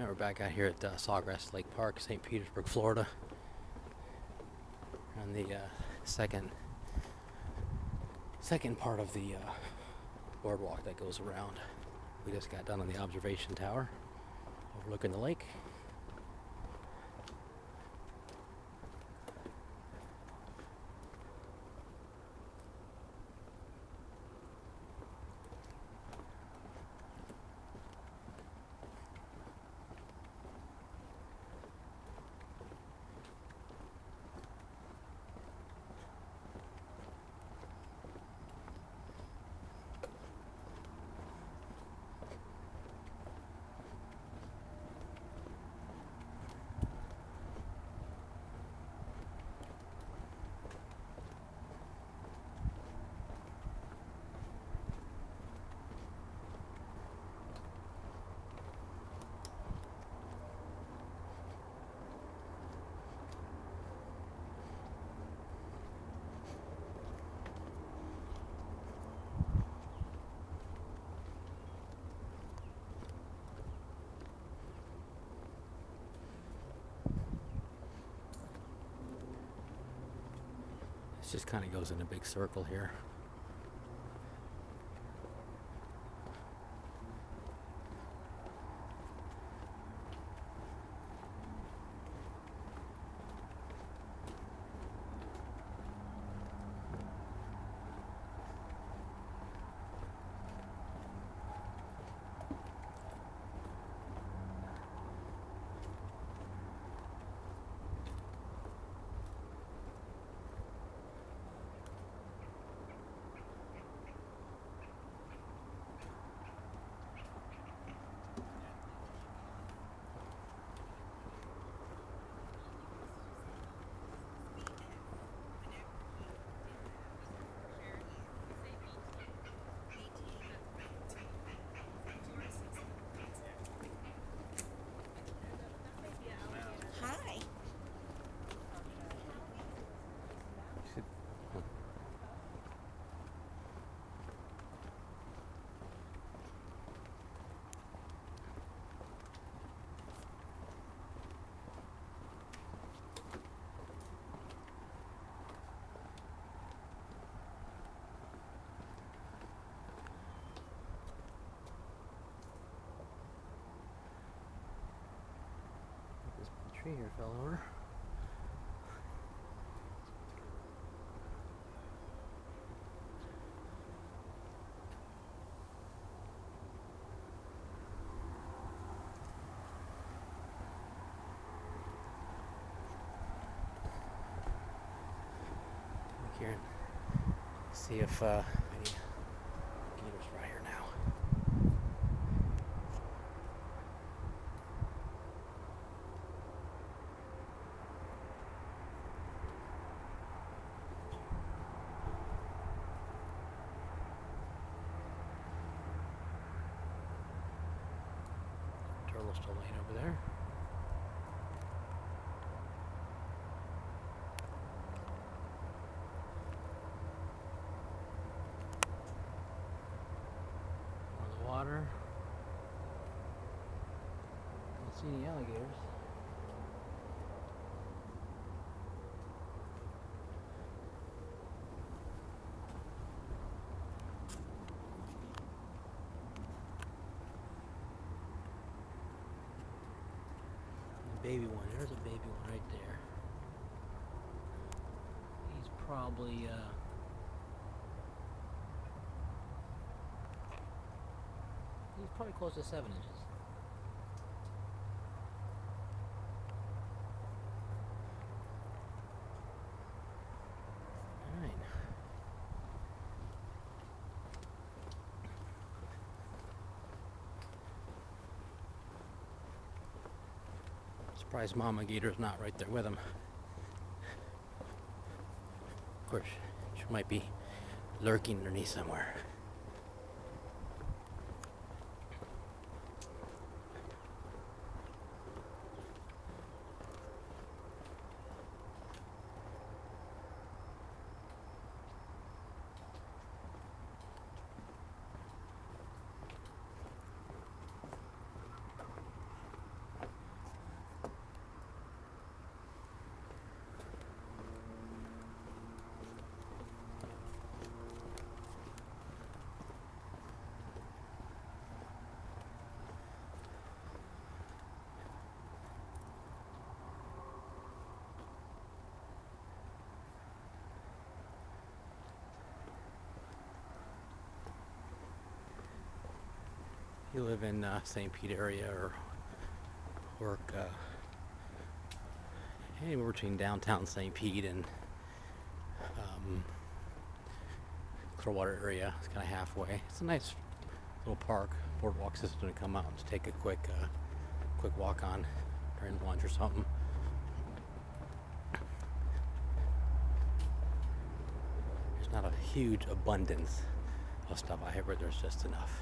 Now we're back out here at Sawgrass Lake Park, St. Petersburg, Florida, on the second part of the boardwalk that goes around. We just got done on the observation tower overlooking the lake. It just kind of goes in a big circle here. Hi. This tree here fell over. Look here and see if any gators right here now. Turtle's still laying over there. On the water. Don't see any alligators. Baby one. There's a baby one right there. He's probably close to 7 inches. All right. Surprised Mama Gator's not right there with him. Of course, she might be lurking underneath somewhere. you live in St. Pete area or work anywhere between downtown St. Pete and Clearwater area, it's kind of halfway. It's a nice little park, boardwalk system to come out and just take a quick walk on during lunch or something. There's not a huge abundance of stuff out here, but there's just enough.